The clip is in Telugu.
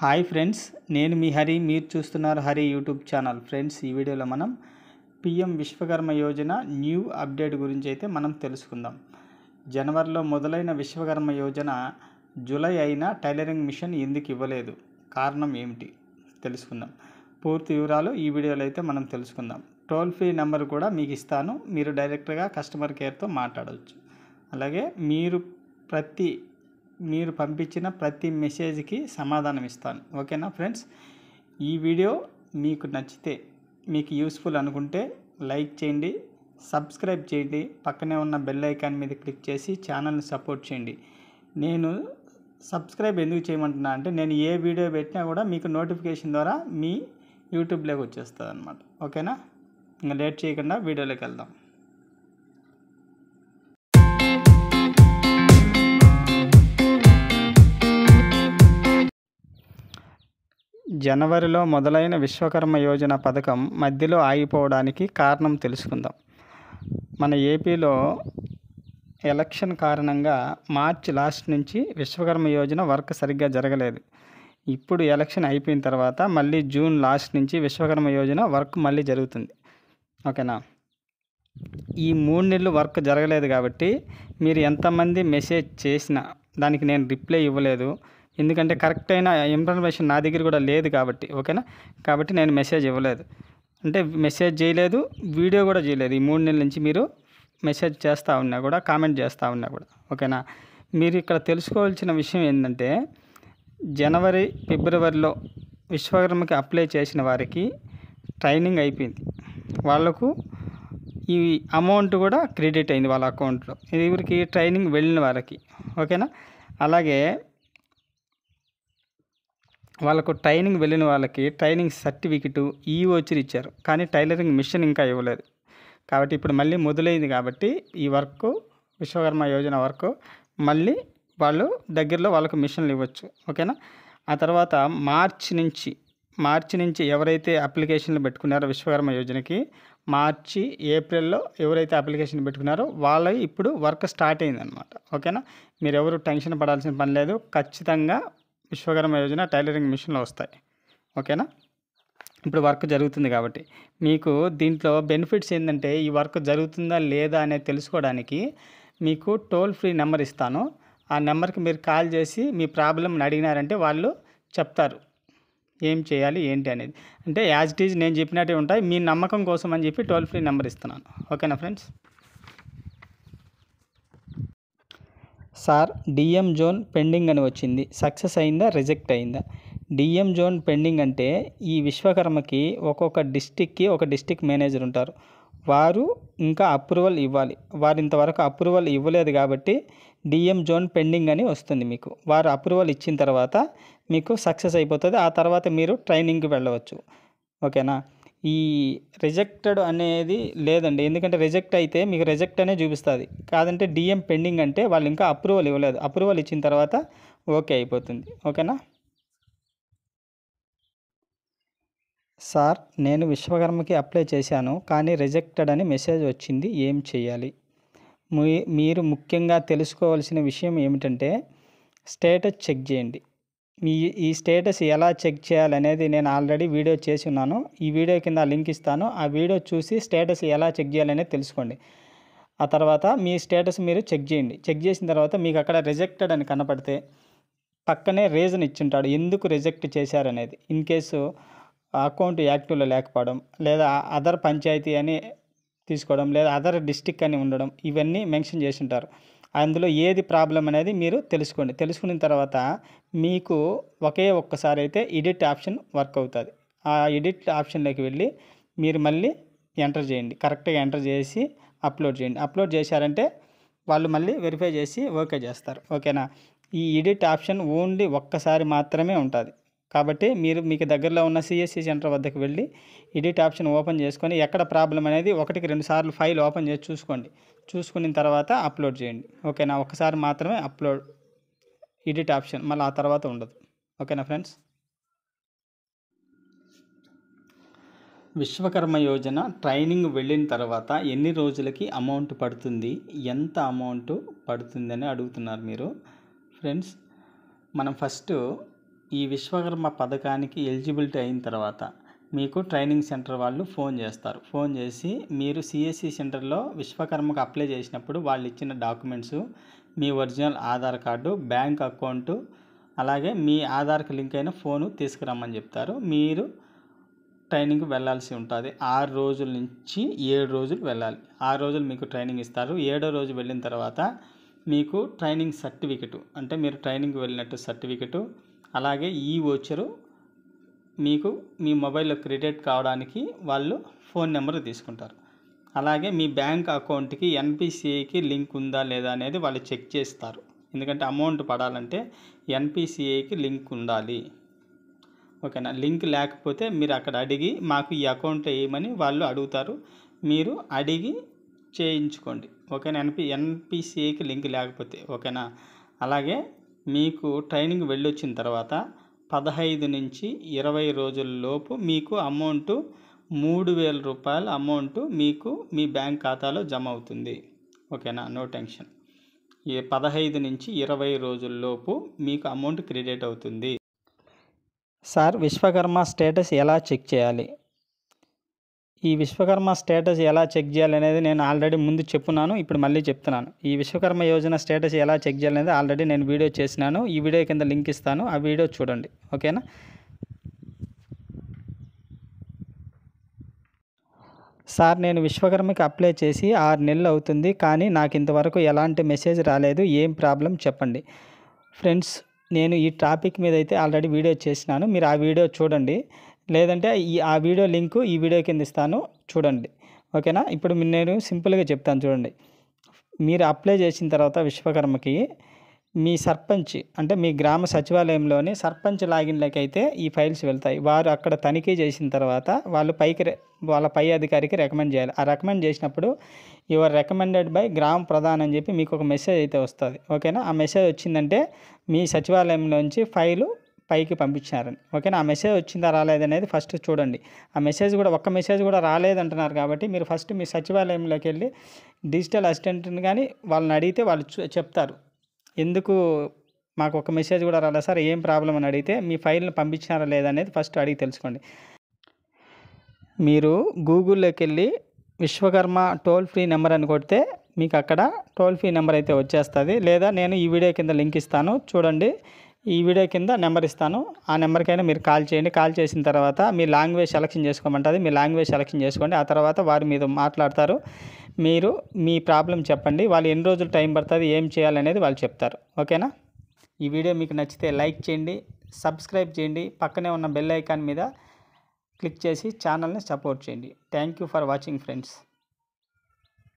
హాయ్ ఫ్రెండ్స్, నేను మీ హరి. మీరు చూస్తున్నారు హరి యూట్యూబ్ ఛానల్. ఫ్రెండ్స్, ఈ వీడియోలో మనం PM Vishwakarma Yojana new update గురించి అయితే మనం తెలుసుకుందాం. జనవరిలో మొదలైన విశ్వకర్మ యోజన జూలై అయినా టైలరింగ్ మిషన్ ఎందుకు ఇవ్వలేదు, కారణం ఏమిటి తెలుసుకుందాం. పూర్తి వివరాలు ఈ వీడియోలో అయితే మనం తెలుసుకుందాం. టోల్ ఫ్రీ నెంబర్ కూడా మీకు ఇస్తాను, మీరు డైరెక్ట్గా కస్టమర్ కేర్తో మాట్లాడవచ్చు. అలాగే మీరు పంపించిన ప్రతి మెసేజ్కి సమాధానం ఇస్తాను. ఓకేనా ఫ్రెండ్స్, ఈ వీడియో మీకు నచ్చితే, మీకు యూస్ఫుల్ అనుకుంటే లైక్ చేయండి, సబ్స్క్రైబ్ చేయండి, పక్కనే ఉన్న బెల్ ఐకాన్ మీద క్లిక్ చేసి ఛానల్ని సపోర్ట్ చేయండి. నేను సబ్స్క్రైబ్ ఎందుకు చేయమంటున్నా అంటే, నేను ఏ వీడియో పెట్టినా కూడా మీకు నోటిఫికేషన్ ద్వారా మీ యూట్యూబ్లోకి వచ్చేస్తుంది అనమాట. ఓకేనా, ఇంకా లేట్ చేయకుండా వీడియోలోకి వెళ్దాం. జనవరిలో మొదలైన విశ్వకర్మ యోజన పథకం మధ్యలో ఆగిపోవడానికి కారణం తెలుసుకుందాం. మన ఏపీలో ఎలక్షన్ కారణంగా మార్చి లాస్ట్ నుంచి విశ్వకర్మ యోజన వర్క్ సరిగ్గా జరగలేదు. ఇప్పుడు ఎలక్షన్ అయిపోయిన తర్వాత మళ్ళీ జూన్ లాస్ట్ నుంచి విశ్వకర్మ యోజన వర్క్ మళ్ళీ జరుగుతుంది. ఓకేనా, ఈ 3 నెలలు వర్క్ జరగలేదు కాబట్టి మీరు ఎంతమంది మెసేజ్ చేసినా దానికి నేను రిప్లై ఇవ్వలేదు. ఎందుకంటే కరెక్ట్ అయిన ఇన్ఫర్మేషన్ నా దగ్గర కూడా లేదు కాబట్టి. ఓకేనా, కాబట్టి నేను మెసేజ్ ఇవ్వలేదు, అంటే మెసేజ్ చేయలేదు, వీడియో కూడా చేయలేదు. ఈ 3 నెలల నుంచి మీరు మెసేజ్ చేస్తూ ఉన్నా కూడా, కామెంట్ చేస్తూ ఉన్నా కూడా. ఓకేనా, మీరు ఇక్కడ తెలుసుకోవాల్సిన విషయం ఏంటంటే, జనవరి ఫిబ్రవరిలో విశ్వకర్మకి అప్లై చేసిన వారికి ట్రైనింగ్ అయిపోయింది, వాళ్ళకు ఈ అమౌంట్ కూడా క్రెడిట్ అయింది వాళ్ళ అకౌంట్లో, ఎవరికి ట్రైనింగ్ వెళ్ళిన వారికి. ఓకేనా, అలాగే వాళ్ళకు ట్రైనింగ్ వెళ్ళిన వాళ్ళకి ట్రైనింగ్ సర్టిఫికెట్ ఈవోచర్ ఇచ్చారు, కానీ టైలరింగ్ మిషన్ ఇంకా ఇవ్వలేదు. కాబట్టి ఇప్పుడు మళ్ళీ మొదలైంది కాబట్టి ఈ వర్క్, విశ్వకర్మ యోజన వర్క్ మళ్ళీ వాళ్ళు దగ్గరలో వాళ్ళకు మిషన్లు ఇవ్వచ్చు. ఓకేనా, ఆ తర్వాత మార్చి నుంచి ఎవరైతే అప్లికేషన్లు పెట్టుకున్నారో విశ్వకర్మ యోజనకి, మార్చి ఏప్రిల్లో ఎవరైతే అప్లికేషన్ పెట్టుకున్నారో వాళ్ళకి ఇప్పుడు వర్క్ స్టార్ట్ అయిందనమాట. ఓకేనా, మీరు ఎవరు టెన్షన్ పడాల్సిన పని లేదు. ఖచ్చితంగా విశ్వకర్మ యోజన టైలరింగ్ మిషన్లు వస్తాయి. ఓకేనా, ఇప్పుడు వర్క్ జరుగుతుంది కాబట్టి మీకు దీంట్లో బెనిఫిట్స్ ఏంటంటే, ఈ వర్క్ జరుగుతుందా లేదా అనేది తెలుసుకోవడానికి మీకు టోల్ ఫ్రీ నెంబర్ ఇస్తాను. ఆ నెంబర్కి మీరు కాల్ చేసి మీ ప్రాబ్లమ్ని అడిగినారంటే వాళ్ళు చెప్తారు ఏం చేయాలి ఏంటి అనేది. అంటే యాజ్ ఇట్ ఈజ్ నేను చెప్పినట్టే ఉంటాయి, మీ నమ్మకం కోసం అని చెప్పి టోల్ ఫ్రీ నెంబర్ ఇస్తున్నాను. ఓకేనా friends. Sir, DM zone pending అని వచ్చింది, సక్సెస్ అయిందా రిజెక్ట్ అయిందా? డిఎం జోన్ పెండింగ్ అంటే, ఈ విశ్వకర్మకి ఒక్కొక్క డిస్టిక్కి ఒక డిస్టిక్ మేనేజర్ ఉంటారు, వారు ఇంకా అప్రూవల్ ఇవ్వాలి. వారు ఇంతవరకు అప్రూవల్ ఇవ్వలేదు కాబట్టి డిఎం జోన్ పెండింగ్ అని వస్తుంది మీకు. వారు అప్రూవల్ ఇచ్చిన తర్వాత మీకు సక్సెస్ అయిపోతుంది, ఆ తర్వాత మీరు ట్రైనింగ్కి వెళ్ళవచ్చు. ఓకేనా, ఈ రిజెక్టెడ్ అనేది లేదండి, ఎందుకంటే రిజెక్ట్ అయితే మీకు రిజెక్ట్ అనే చూపిస్తుంది. కాదంటే డిఎం పెండింగ్ అంటే వాళ్ళు ఇంకా అప్రూవల్ ఇవ్వలేదు, అప్రూవల్ ఇచ్చిన తర్వాత ఓకే అయిపోతుంది. ఓకేనా. సార్, నేను విశ్వకర్మకి అప్లై చేశాను కానీ రిజెక్టెడ్ అని మెసేజ్ వచ్చింది, ఏం చేయాలి? మీరు ముఖ్యంగా తెలుసుకోవాల్సిన విషయం ఏమిటంటే, స్టేటస్ చెక్ చేయండి. ఈ స్టేటస్ ఎలా చెక్ చేయాలనేది నేను ఆల్రెడీ వీడియో చేసి ఉన్నాను, ఈ వీడియో కింద లింక్ ఇస్తాను. ఆ వీడియో చూసి స్టేటస్ ఎలా చెక్ చేయాలనేది తెలుసుకోండి. ఆ తర్వాత మీ స్టేటస్ మీరు చెక్ చేయండి. చెక్ చేసిన తర్వాత మీకు అక్కడ రిజెక్టెడ్ అని కనపడితే పక్కనే రీజన్ ఇచ్చింటాడు ఎందుకు రిజెక్ట్ చేశారనేది. ఇన్ కేసు అకౌంట్ యాక్టివ్లో లేకపోవడం, లేదా అదర్ పంచాయతీ అని తీసుకోవడం, లేదా అదర్ డిస్టిక్ అని ఉండడం, ఇవన్నీ మెన్షన్ చేసి ఉంటారు. అందులో ఏది ప్రాబ్లం అనేది మీరు తెలుసుకోండి. తెలుసుకున్న తర్వాత మీకు ఒక్కసారి అయితే ఎడిట్ ఆప్షన్ వర్క్ అవుతుంది. ఆ ఎడిట్ ఆప్షన్లోకి వెళ్ళి మీరు మళ్ళీ ఎంటర్ చేయండి, కరెక్ట్గా ఎంటర్ చేసి అప్లోడ్ చేయండి. అప్లోడ్ చేశారంటే వాళ్ళు మళ్ళీ వెరిఫై చేసి ఓకే చేస్తారు. ఓకేనా, ఈ ఎడిట్ ఆప్షన్ ఓన్లీ ఒక్కసారి మాత్రమే ఉంటుంది. కాబట్టి మీకు దగ్గరలో ఉన్న సిఎస్సి సెంటర్ వద్దకు వెళ్ళి ఎడిట్ ఆప్షన్ ఓపెన్ చేసుకొని ఎక్కడ ప్రాబ్లం అనేది 1-2 సార్లు ఫైల్ ఓపెన్ చేసి చూసుకోండి. చూసుకున్న తర్వాత అప్లోడ్ చేయండి. ఓకేనా, ఒకసారి మాత్రమే అప్లోడ్ ఎడిట్ ఆప్షన్, మళ్ళీ ఆ తర్వాత ఉండదు. ఓకేనా ఫ్రెండ్స్. విశ్వకర్మ యోజన ట్రైనింగ్ వెళ్ళిన తర్వాత ఎన్ని రోజులకి అమౌంట్ పడుతుంది, ఎంత అమౌంట్ పడుతుందని అడుగుతున్నారు మీరు. ఫ్రెండ్స్, మనం ఫస్ట్ ఈ విశ్వకర్మ పథకానికి ఎలిజిబిలిటీ అయిన తర్వాత మీకు ట్రైనింగ్ సెంటర్ వాళ్ళు ఫోన్ చేస్తారు. ఫోన్ చేసి మీరు సిఎస్సి సెంటర్లో విశ్వకర్మకు అప్లై చేసినప్పుడు వాళ్ళు ఇచ్చిన డాక్యుమెంట్స్, మీ original Aadhaar card, bank account, అలాగే మీ ఆధార్కి లింక్ అయిన ఫోను తీసుకురమ్మని చెప్తారు. మీరు ట్రైనింగ్కి వెళ్ళాల్సి ఉంటుంది. 6 రోజుల నుంచి 7 రోజులు వెళ్ళాలి. 6 రోజులు మీకు ట్రైనింగ్ ఇస్తారు. 7వ రోజు వెళ్ళిన తర్వాత మీకు ట్రైనింగ్ సర్టిఫికెటు, అంటే మీరు ట్రైనింగ్కి వెళ్ళినట్టు సర్టిఫికెటు, అలాగే ఈ వోచరు మీకు మీ మొబైల్లో క్రెడిట్ కావడానికి వాళ్ళు ఫోన్ నెంబర్ తీసుకుంటారు. అలాగే మీ బ్యాంక్ అకౌంట్కి ఎన్పిసిఐకి లింక్ ఉందా లేదా అనేది వాళ్ళు చెక్ చేస్తారు. ఎందుకంటే అమౌంట్ పడాలంటే ఎన్పిసిఐకి లింక్ ఉండాలి. ఓకేనా? లింక్ లేకపోతే మీరు అక్కడ అడిగి మాకు ఈ అకౌంట్ వేయమని వాళ్ళు అడుగుతారు. మీరు అడిగి చేయించుకోండి. ఓకేనా? ఎన్పిసిఐకి లింక్ లేకపోతే. ఓకేనా? అలాగే మీకు ట్రైనింగ్ వెళ్ళొచ్చిన తర్వాత 15 నుంచి 20 రోజుల్లోపు మీకు అమౌంట్ 3,000 రూపాయల అమౌంట్ మీకు మీ బ్యాంక్ ఖాతాలో జమ అవుతుంది. ఓకేనా? No tension. 15 నుంచి 20 రోజుల్లోపు మీకు అమౌంట్ క్రెడిట్ అవుతుంది. సార్, విశ్వకర్మ స్టేటస్ ఎలా చెక్ చేయాలి? ఈ విశ్వకర్మ స్టేటస్ ఎలా చెక్ చేయాలనేది నేను ఆల్రెడీ ముందు చెప్పున్నాను, ఇప్పుడు మళ్ళీ చెప్తున్నాను. ఈ విశ్వకర్మ యోజన స్టేటస్ ఎలా చెక్ చేయాలనేది ఆల్రెడీ నేను వీడియో చేసినాను. ఈ వీడియో కింద లింక్ ఇస్తాను, ఆ వీడియో చూడండి. ఓకేనా? సార్, నేను విశ్వకర్మకి అప్లై చేసి 6 నెలలు అవుతుంది, కానీ నాకు ఇంతవరకు ఎలాంటి మెసేజ్ రాలేదు. ఏం ప్రాబ్లం చెప్పండి? ఫ్రెండ్స్, నేను ఈ టాపిక్ మీద అయితే ఆల్రెడీ వీడియో చేసినాను. మీరు ఆ వీడియో చూడండి, లేదంటే ఆ వీడియో లింకు ఈ వీడియో కింద ఇస్తాను, చూడండి. ఓకేనా? ఇప్పుడు నేను సింపుల్గా చెప్తాను చూడండి. మీరు అప్లై చేసిన తర్వాత విశ్వకర్మకి మీ సర్పంచ్, అంటే మీ గ్రామ సచివాలయంలోని సర్పంచ్ లాగిన్లోకి అయితే ఈ ఫైల్స్ వెళ్తాయి. వారు అక్కడ తనిఖీ చేసిన తర్వాత వాళ్ళు వాళ్ళ పై అధికారికి రికమెండ్ చేయాలి. ఆ రికమెండ్ చేసినప్పుడు యువర్ రికమెండెడ్ బై గ్రామ ప్రధాన్ అని చెప్పి మీకు ఒక మెసేజ్ అయితే వస్తుంది. ఓకేనా? ఆ మెసేజ్ వచ్చిందంటే మీ సచివాలయంలోంచి ఫైలు పైకి పంపించారని. ఓకేనా? ఆ మెసేజ్ వచ్చిందా రాలేదనేది ఫస్ట్ చూడండి. ఆ మెసేజ్ కూడా ఒక్క మెసేజ్ కూడా రాలేదంటున్నారు కాబట్టి మీరు ఫస్ట్ మీ సచివాలయంలోకి వెళ్ళి డిజిటల్ అసిస్టెంట్ని కానీ వాళ్ళని అడిగితే వాళ్ళు చెప్తారు, ఎందుకు మాకు ఒక మెసేజ్ కూడా రాలేదు సార్, ఏం ప్రాబ్లం అని అడిగితే మీ ఫైల్ని పంపించారా లేదనేది ఫస్ట్ అడిగి తెలుసుకోండి. మీరు గూగుల్లోకి వెళ్ళి విశ్వకర్మ టోల్ ఫ్రీ నెంబర్ అని కొడితే మీకు అక్కడ టోల్ ఫ్రీ నెంబర్ అయితే వచ్చేస్తుంది. లేదా నేను ఈ వీడియో కింద లింక్ ఇస్తాను, చూడండి. ఈ వీడియో కింద నెంబర్ ఇస్తాను, ఆ నెంబర్కైనా మీరు కాల్ చేయండి. కాల్ చేసిన తర్వాత మీ లాంగ్వేజ్ సెలెక్షన్ చేసుకోమంటుంది. మీ లాంగ్వేజ్ సెలెక్షన్ చేసుకోండి. ఆ తర్వాత వారు మీద మాట్లాడతారు. మీరు మీ ప్రాబ్లం చెప్పండి. వాళ్ళు ఎన్ని రోజులు టైం పడుతుంది, ఏం చేయాలనేది వాళ్ళు చెప్తారు. ఓకేనా? ఈ వీడియో మీకు నచ్చితే లైక్ చేయండి, సబ్స్క్రైబ్ చేయండి, పక్కనే ఉన్న బెల్ ఐకాన్ మీద క్లిక్ చేసి ఛానల్ని సపోర్ట్ చేయండి. Thank you for watching friends.